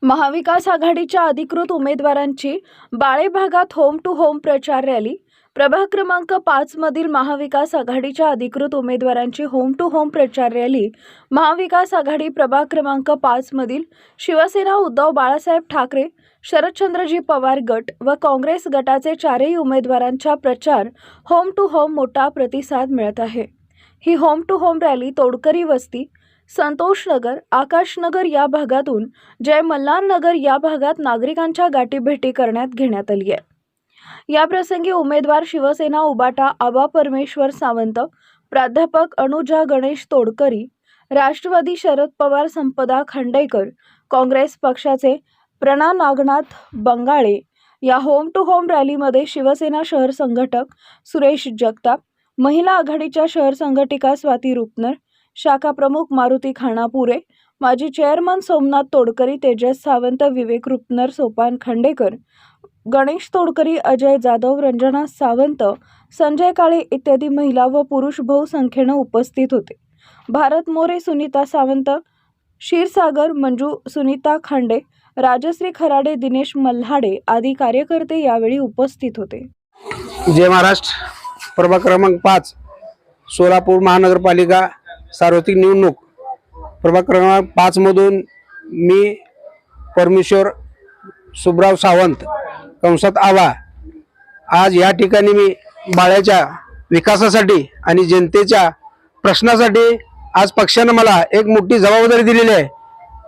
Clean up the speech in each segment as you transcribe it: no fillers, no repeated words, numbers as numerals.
महाविकास आघाडीच्या अधिकृत उमेदवारांची बाळे भागात होम टू होम प्रचार रॅली। प्रभाग क्रमांक 5 मधील महाविकास आघाडीच्या अधिकृत उमेदवारांची होम टू होम प्रचार रॅली महाविकास आघाडी प्रभाग क्रमांक 5 मधील शिवसेना उद्धव बाळासाहेब ठाकरे, शरदचंद्रजी पवार गट व काँग्रेस गटाचे चारही उमेदवारांच्या प्रचार होम टू होम मोठा प्रतिसाद मिळत आहे। ही home to home rally Todkari Vasti, Santoshnagar, Akashnagar या भागातून जय मल्हार नगर या भागात नागरिकांच्या गाठीभेटी करण्यात घेण्यात आली आहे। या प्रसंगी उमेदवार शिवसेना उबाटा आबा परमेश्वर सावंत, प्राध्यापक अनुजा गणेश तोडकरी, राष्ट्रवादी शरद पवार संपदा खंडेकर, काँग्रेस पक्षाचे प्रणा नागनाथ बंगाळे या होम टू होम रॅलीमध्ये शिवसेना शहर संघटक सुरेश जगताप, महिला आघाडीच्या शहर संघटिका स्वाती रुपनर, शाखा प्रमुख मारुती खानापुरे, माजी चेअरमन सोमनाथ तोडकरी, तेजस सावंत, विवेक रुपनर, सोपान खंडेकर, गणेश तोडकरी, अजय जाधव, रंजना सावंत, संजय काळे इत्यादी महिला व पुरुष बहुसंख्येने उपस्थित होते। भारत मोरे, सुनीता सावंत, क्षीरसागर मंजू, सुनीता खांडे, राजश्री खराडे, दिनेश मल्हाडे आदी कार्यकर्ते यावेळी उपस्थित होते। जय महाराष्ट्र। प्रभाग क्रमांक 5 सोलापूर महानगरपालिका सार्वत्रिक निवडणूक प्रभाग क्रमांक 5 मधून मी परमेश्वर सुब्राव सावंत कंसात आवा आज या ठिकाणी मी बाळ्याच्या विकासासाठी आणि जनतेच्या प्रश्नासाठी आज पक्षाने मला एक मोठी जबाबदारी दिलेली आहे।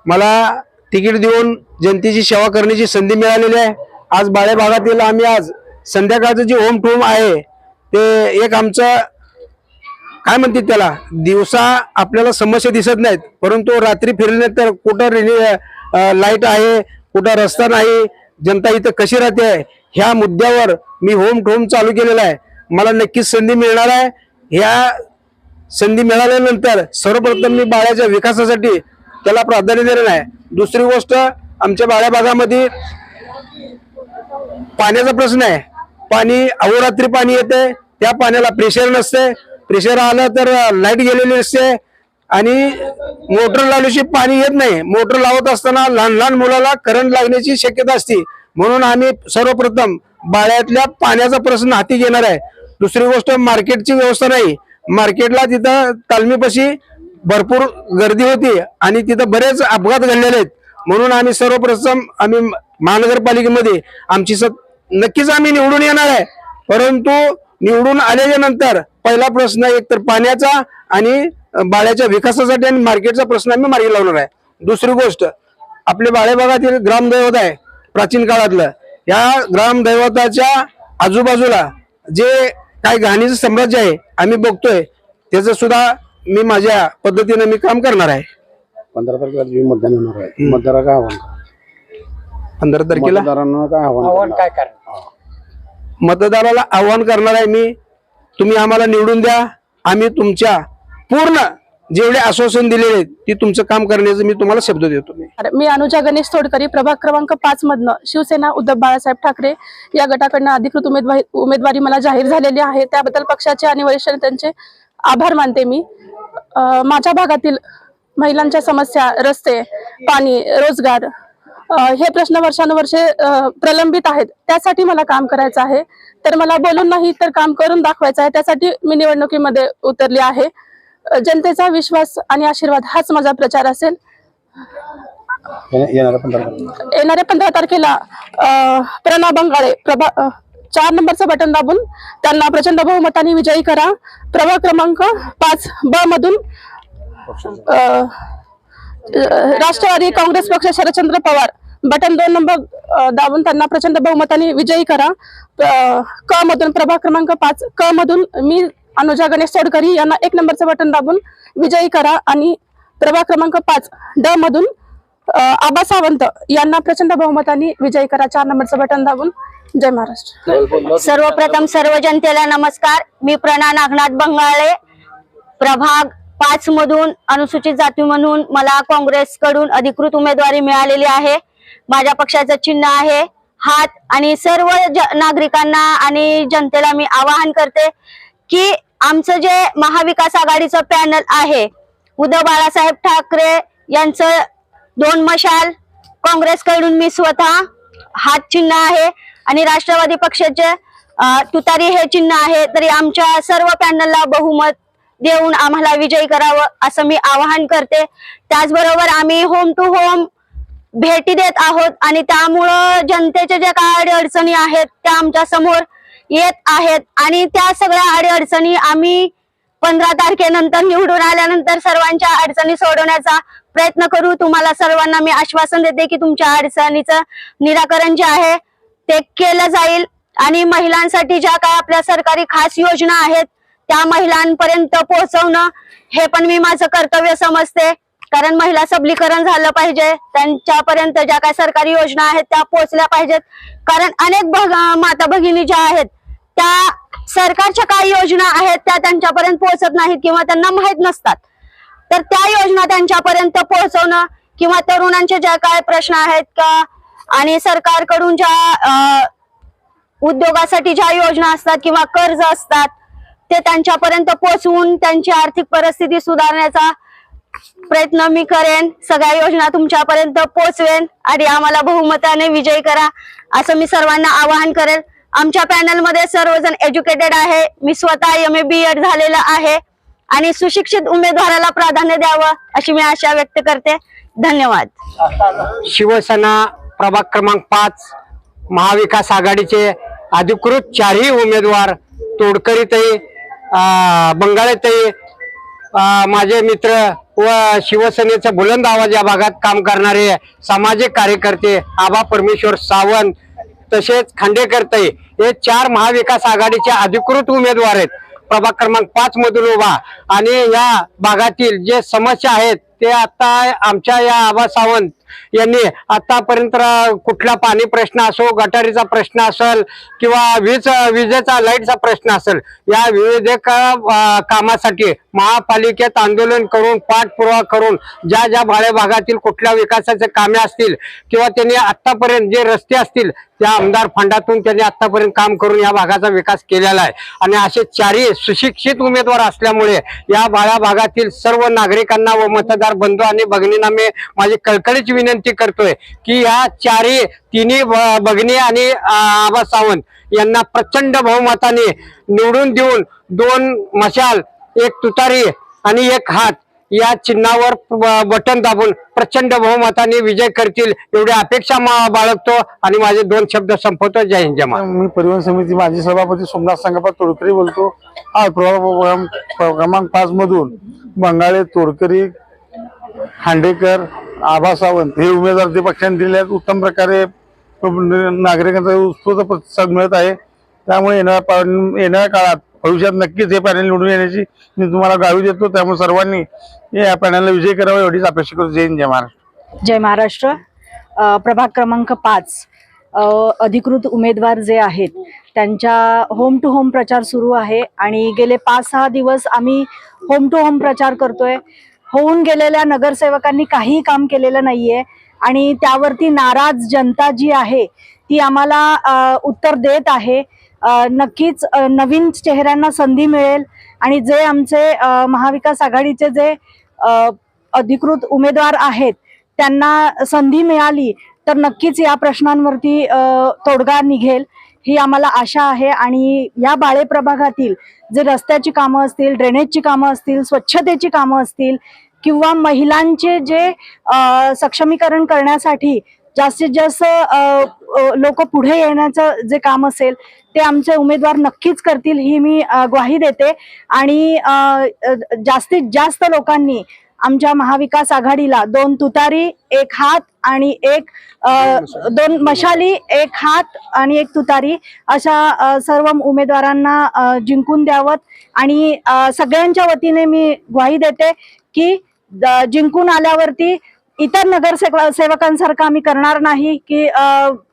मला तिकीट देऊन जनतेची सेवा करण्याची संधी मिळालेली आहे। आज बाळे भागातील आम्ही आज संध्याकाळचं जे होम टू होम आहे ते एक आमचं काय म्हणतात त्याला, दिवसा आपल्याला समस्या दिसत नाहीत, परंतु रात्री फिरल्यानंतर कुठं लाईट आहे, कुठं रस्ता नाही, जनता इथं कशी राहते ह्या मुद्द्यावर मी होम टू होम चालू केलेला आहे। मला नक्कीच संधी मिळणार आहे। ह्या संधी मिळाल्यानंतर सर्वप्रथम मी बाळ्याच्या विकासासाठी त्याला प्राधान्य देणार आहे। दुसरी गोष्ट, आमच्या बाळ्या भागामध्ये पाण्याचा प्रश्न आहे। पाणी अहोरात्री पाणी येते, त्या पाण्याला प्रेशर नसते, प्रेशर आलं तर लाईट गेलेली असते आणि मोटर लावल्याशिवाय पाणी येत नाही। मोटर लावत असताना लहान लहान मुलाला करंट लागण्याची शक्यता असते, म्हणून आम्ही सर्वप्रथम बाळ्यातल्या पाण्याचा प्रश्न हाती घेणार आहे। दुसरी गोष्ट, मार्केटची व्यवस्था नाही, मार्केटला तिथं तालमीपाशी भरपूर गर्दी होती आणि तिथं बरेच अपघात घडलेले आहेत, म्हणून आम्ही सर्वप्रथम आम्ही महानगरपालिकेमध्ये आमची नक्कीच आम्ही निवडून येणार आहे। परंतु निवडून आल्याच्या नंतर पहिला प्रश्न एकतर पाण्याचा आणि बाळ्याच्या विकासासाठी आणि मार्केटचा प्रश्न आम्ही मार्गी लावणार आहे। दुसरी गोष्ट, आपल्या बाळे भागातील ग्रामदैवत आहे प्राचीन काळातलं, या ग्रामदैवताच्या आजूबाजूला जे काही घाणीचं साम्राज्य आहे आम्ही बघतोय, त्याचं सुद्धा मी माझ्या पद्धतीने मी काम करणार आहे। 15 तारखेला मतदान होणार आहे। मतदाराला काय आव्हान, 15 तारखेला मतदारांना काय आव्हान काय करणार? मतदाराला आव्हान करणार आहे मी, तुम्ही आम्हाला निवडून द्या, आम्ही तुमच्या पूर्ण जेवढे आश्वासन दिलेले आहेत ते तुमचं काम करण्याचं मी तुम्हाला शब्द देतो। मी अनुजा गणेश तोडकरी, प्रभाग क्रमांक 5 मधनं शिवसेना उद्धव बाळासाहेब ठाकरे या गटाकडनं अधिकृत उमेदवारी मला जाहीर झालेली आहे। त्याबद्दल पक्षाचे आणि वरिष्ठ नेत्यांचे आभार मानते मी। माझ्या भागातील महिलांच्या समस्या, रस्ते, पाणी, रोजगार हे प्रश्न वर्षानुवर्षे प्रलंबित आहेत, त्यासाठी मला काम करायचं आहे। तर मला बोलून नाही तर काम करून दाखवायचं आहे, त्यासाठी मी निवडणुकीमध्ये उतरली आहे। जनतेचा विश्वास आणि आशीर्वाद हाच माझा प्रचार असेल। येणाऱ्या 15 तारखेला प्रणा बंगाळे 4 नंबरचं बटन दाबून त्यांना प्रचंड बहुमताने विजयी करा। प्रभाग क्रमांक 5 ब मधून राष्ट्रवादी काँग्रेस पक्ष शरदचंद्र पवार बटन 2 नंबर दाबून त्यांना प्रचंड बहुमताने विजयी करा। क मधून प्रभाग क्रमांक 5 क मधून मी अनुजा गणेश तोडकरी यांना 1 नंबरचं बटन दाबून विजयी करा आणि प्रभाग क्रमांक 5 ड मधून आबा सावंत यांना प्रचंड बहुमताने विजयी करा, 4 नंबरचं बटन दाबून। जय महाराष्ट्र। सर्वप्रथम सर्व जनतेला नमस्कार। मी प्रणा नागनाथ बंगाळे, प्रभाग 5 मधून अनुसूचित जाती म्हणून मला काँग्रेसकडून अधिकृत उमेदवारी मिळालेली आहे। माझ्या पक्षाचं चिन्ह आहे हात आणि सर्व नागरिकांना आणि जनतेला मी आवाहन करते की आमचं जे महाविकास आघाडीचं पॅनल आहे, उद्धव बाळासाहेब ठाकरे यांचं 2 मशाल, काँग्रेसकडून मी स्वतः हात चिन्ह आहे आणि राष्ट्रवादी पक्षाचे तुतारी हे चिन्ह आहे. तरी आमच्या सर्व पॅनलला बहुमत देऊन आम्हाला विजयी करावं असं मी आवाहन करते. त्याचबरोबर आम्ही होम टू होम भेटी देत आहोत आणि त्यामुळं जनतेच्या ज्या काही अडचणी आहेत त्या आमच्या समोर येत आहेत आणि त्या सगळ्या अडचणी आम्ही 15 तारखेनंतर निवडून आल्यानंतर सर्वांच्या अडचणी सोडवण्याचा प्रयत्न करू. तुम्हाला सर्वांना मी आश्वासन देते की तुमच्या अडचणीचं निराकरण जे आहे ते केलं जाईल आणि महिलांसाठी ज्या काय आपल्या सरकारी खास योजना आहेत त्या महिलांपर्यंत पोहोचवणं हे पण मी माझं कर्तव्य समजते. कारण महिला सबलीकरण झालं पाहिजे, त्यांच्यापर्यंत ज्या काही सरकारी योजना आहेत त्या पोहोचल्या पाहिजेत. कारण अनेक माता भगिनी ज्या आहेत त्या सरकारच्या काही योजना आहेत त्या त्यांच्यापर्यंत पोहोचत नाहीत किंवा त्यांना माहित नसतात. तर त्या योजना त्यांच्यापर्यंत पोहोचवणं किंवा तरुणांचे ज्या काय प्रश्न आहेत का आणि सरकारकडून ज्या उद्योगासाठी ज्या योजना असतात किंवा कर्ज असतात ते त्यांच्यापर्यंत पोहोचवून त्यांची आर्थिक परिस्थिती सुधारण्याचा प्रयत्न मी करेन. सगळ्या योजना तुमच्यापर्यंत पोहोचवेन आणि आम्हाला बहुमताने विजयी करा असं मी सर्वांना आवाहन करेन. आमच्या पॅनल मध्ये सर्वजण एज्युकेटेड आहे. मी स्वतः MA BEd झालेलं आहे आणि सुशिक्षित उमेदवाराला प्राधान्य द्यावं अशी मी आशा व्यक्त करते. धन्यवाद. शिवसेना प्रभाग क्रमांक 5 महाविकास आघाडीचे अधिकृत 4ही उमेदवार तोडकरीताई, बंगाळेताई, माझे मित्र व शिवसेनेचं बुलंद आवाज या भागात काम करणारे सामाजिक कार्यकर्ते आबा परमेश्वर सावंत तसेच खांडेकरताई हे 4 महाविकास आघाडीचे अधिकृत उमेदवार आहेत. प्रभाग क्रमांक 5 मधून उभा आणि या भागातील जे समस्या आहेत ते आता आमच्या या आबा सावंत यांनी आतापर्यंत कुठला पाणी प्रश्न असो, गटारीचा प्रश्न असेल किंवा विजेचा लाईटचा प्रश्न असेल, या विविध कामासाठी महापालिकेत आंदोलन करून पाठपुरावा करून ज्या ज्या भाडे भागातील कुठल्या विकासाचे कामे असतील किंवा त्यांनी आतापर्यंत जे रस्ते असतील त्या आमदार फंडातून त्यांनी आतापर्यंत काम करून या भागाचा विकास केलेला आहे. आणि असे 4ही सुशिक्षित उमेदवार असल्यामुळे या भागातील सर्व नागरिकांना व मतदार बंधू आणि भगिनींना मी माझी कळकळीची विनंती करतोय की या 4ही भगिनी आणि आबा सावंत यांना प्रचंड बहुमताने निवडून देऊन 2 मशाल, 1 तुतारी आणि 1 हात या चिन्हावर बटन दाबून प्रचंड बहुमताने विजय करतील एवढी अपेक्षा बाळगतो आणि माझे 2 शब्द संपवतो. जय हिंद जय महाराष्ट्र. मी परिवहन समिती माजी सभापती सोमनाथ संगप्पा तोडकरी बोलतो. हा प्रभाग क्रमांक 5 मधून बंगाळे, तोडकरी, खांडेकर, आबा सावंत हे उमेदवार ते पक्षाने दिले आहेत. उत्तम प्रकारे नागरिकांचा उत्स्फूर्त प्रतिसाद मिळत आहे. त्यामुळे येणाऱ्या काळात भविष्यात नक्कीच हे पॅनल निवडून येण्याची मी तुम्हाला ग्वाही देतो. त्यामुळे सर्वांनी या पॅनलला विजय करावा एवढीच अपेक्षा करतो. जय हिंद जय महाराष्ट्र. जय महाराष्ट्र. प्रभाग क्रमांक 5 अधिकृत उमेदवार जे आहेत त्यांच्या होम टू होम प्रचार सुरू आहे आणि गेले 5-6 दिवस आम्ही होम टू होम प्रचार करतोय. होऊन गेलेल्या नगरसेवकांनी काहीही काम केलेलं नाहीये आणि त्यावरती नाराज जनता जी आहे ती आम्हाला उत्तर देत आहे. नक्कीच नवीन चेहऱ्यांना संधी मिळेल आणि जे आमचे महाविकास आघाडीचे जे अधिकृत उमेदवार आहेत त्यांना संधी मिळाली तर नक्कीच या प्रश्नांवरती तोडगा निघेल ही आम्हाला आशा आहे. आणि या बाळे प्रभागातील जे रस्त्याची कामं असतील, ड्रेनेजची कामं असतील, स्वच्छतेची कामं असतील किंवा महिलांचे जे सक्षमीकरण करण्यासाठी जास्तीत जास्त लोक पुढे येण्याचं जे काम असेल ते आमचे उमेदवार नक्कीच करतील ही मी ग्वाही देते. आणि जास्तीत जास्त लोकांनी आमच्या महाविकास आघाडीला 2 तुतारी, 1 हात आणि 2 मशाली, 1 हात आणि 1 तुतारी अशा सर्व उमेदवारांना जिंकून द्यावं. आणि सगळ्यांच्या वतीने मी ग्वाही देते की जिंकून आल्यावरती इतर नगरसेवकांसारखं आम्ही करणार नाही की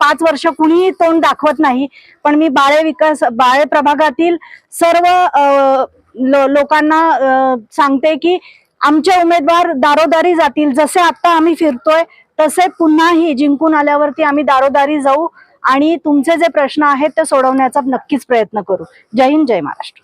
5 वर्ष कुणीही तोंड दाखवत नाही. पण मी बाळे प्रभागातील सर्व लोकांना सांगते की आमचे उमेदवार दारोदारी जातील. जसे आता आम्ही फिरतोय तसे पुन्हाही जिंकून आल्यावरती आम्ही दारोदारी जाऊ आणि तुमचे जे प्रश्न आहेत ते सोडवण्याचा नक्कीच प्रयत्न करू. जय हिंद जय महाराष्ट्र.